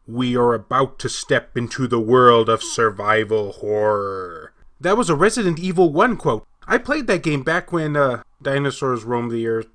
We are about to step into the world of survival horror. That was a Resident Evil 1 quote. I played that game back when dinosaurs roamed the earth.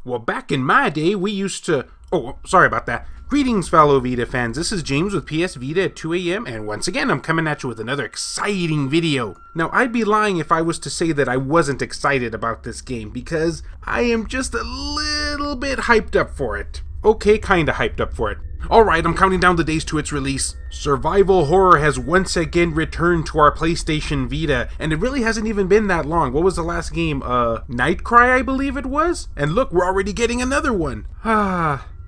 Well, back in my day, we used to... Oh, sorry about that. Greetings, fellow Vita fans. This is James with PS Vita at 2 a.m. and once again, I'm coming at you with another exciting video. Now, I'd be lying if I was to say that I wasn't excited about this game, because I am just a little bit hyped up for it. Okay, kinda hyped up for it. Alright, I'm counting down the days to its release. Survival horror has once again returned to our PlayStation Vita, and it really hasn't even been that long. What was the last game? Nightcry, I believe it was? And look, we're already getting another one.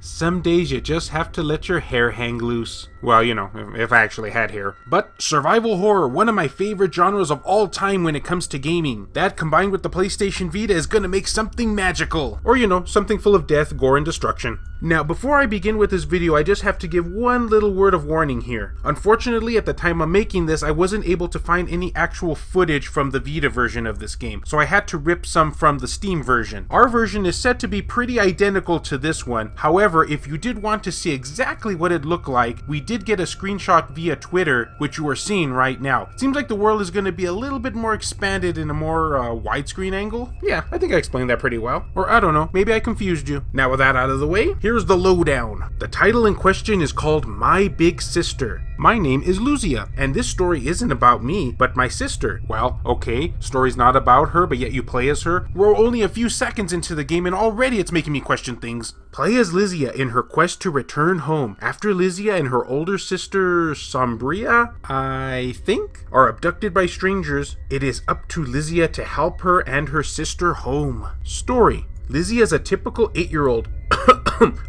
Some days you just have to let your hair hang loose. Well, you know, if I actually had hair. But survival horror, one of my favorite genres of all time when it comes to gaming. That combined with the PlayStation Vita is gonna make something magical. Or, you know, something full of death, gore, and destruction. Now, before I begin with this video, I just have to give one little word of warning here. Unfortunately, at the time of making this, I wasn't able to find any actual footage from the Vita version of this game, so I had to rip some from the Steam version. Our version is said to be pretty identical to this one. However, if you did want to see exactly what it looked like, we did get a screenshot via Twitter, which you are seeing right now. It seems like the world is going to be a little bit more expanded in a more widescreen angle. Yeah, I think I explained that pretty well. Or I don't know, maybe I confused you. Now with that out of the way, here's the lowdown. The title in question is called My Big Sister. My name is Luzia, and this story isn't about me, but my sister. Well, okay, story's not about her, but yet you play as her. We're only a few seconds into the game and already it's making me question things. Play as Lizia in her quest to return home, after Lizia and her older sister, Sombria, I think, are abducted by strangers. It is up to Lizia to help her and her sister home. Story. Lizia is a typical 8-year-old,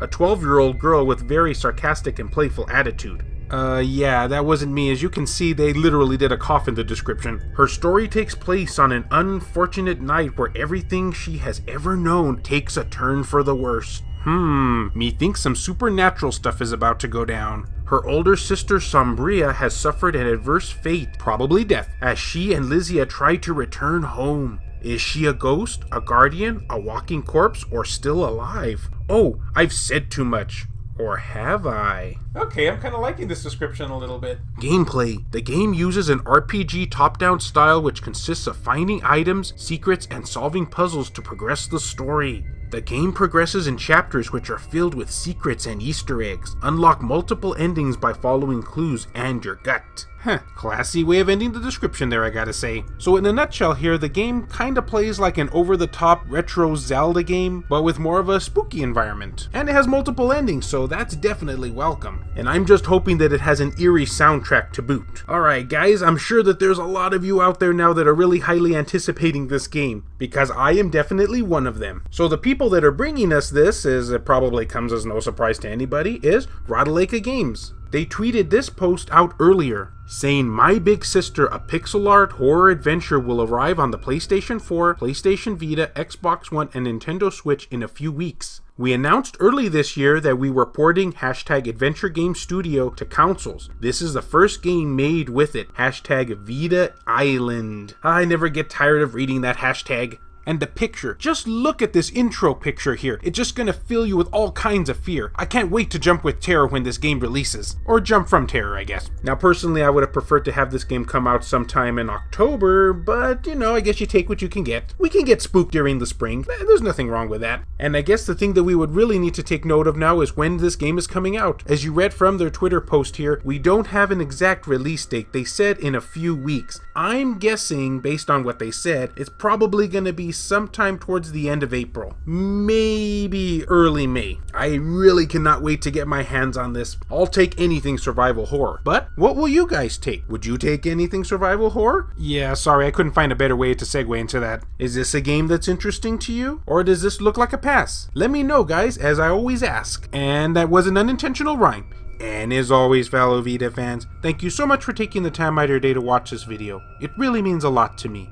a 12-year-old girl with very sarcastic and playful attitude. Yeah, that wasn't me. As you can see, they literally did a cough in the description. Her story takes place on an unfortunate night where everything she has ever known takes a turn for the worse. Methinks some supernatural stuff is about to go down. Her older sister Sombria has suffered an adverse fate, probably death, as she and Lizia try to return home. Is she a ghost, a guardian, a walking corpse, or still alive? Oh, I've said too much. Or have I? Okay, I'm kind of liking this description a little bit. Gameplay. The game uses an RPG top-down style which consists of finding items, secrets, and solving puzzles to progress the story. The game progresses in chapters which are filled with secrets and Easter eggs. Unlock multiple endings by following clues and your gut. Classy way of ending the description there, I gotta say. So in a nutshell here, the game kinda plays like an over-the-top retro Zelda game, but with more of a spooky environment. And it has multiple endings, so that's definitely welcome. And I'm just hoping that it has an eerie soundtrack to boot. Alright guys, I'm sure that there's a lot of you out there now that are really highly anticipating this game, because I am definitely one of them. So the people that are bringing us this, as it probably comes as no surprise to anybody, is Ratalaika Games. They tweeted this post out earlier, saying, My Big Sister, a pixel art horror adventure will arrive on the PlayStation 4, PlayStation Vita, Xbox One, and Nintendo Switch in a few weeks. We announced early this year that we were porting #Adventure Game Studio to consoles. This is the first game made with it, #Vita Island. I never get tired of reading that hashtag. And the picture, just look at this intro picture here. It's just gonna fill you with all kinds of fear. I can't wait to jump with terror when this game releases. Or jump from terror, I guess. Now personally, I would have preferred to have this game come out sometime in October, but you know, I guess you take what you can get. We can get spooked during the spring. There's nothing wrong with that. And I guess the thing that we would really need to take note of now is when this game is coming out. As you read from their Twitter post here, we don't have an exact release date. They said in a few weeks. I'm guessing, based on what they said, it's probably gonna be sometime towards the end of April. Maybe early May. I really cannot wait to get my hands on this. I'll take anything survival horror. But what will you guys take? Would you take anything survival horror? Yeah, sorry, I couldn't find a better way to segue into that. Is this a game that's interesting to you? Or does this look like a pass? Let me know, guys, as I always ask. And that was an unintentional rhyme. And as always, fellow Vita fans, thank you so much for taking the time out of your day to watch this video. It really means a lot to me.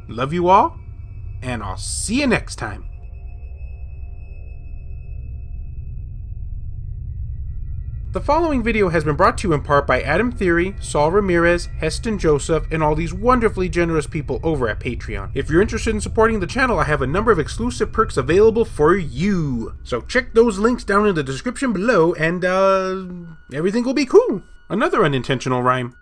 Love you all, and I'll see you next time. The following video has been brought to you in part by Adam Theory, Saul Ramirez, Heston Joseph, and all these wonderfully generous people over at Patreon. If you're interested in supporting the channel, I have a number of exclusive perks available for you. So check those links down in the description below and everything will be cool. Another unintentional rhyme.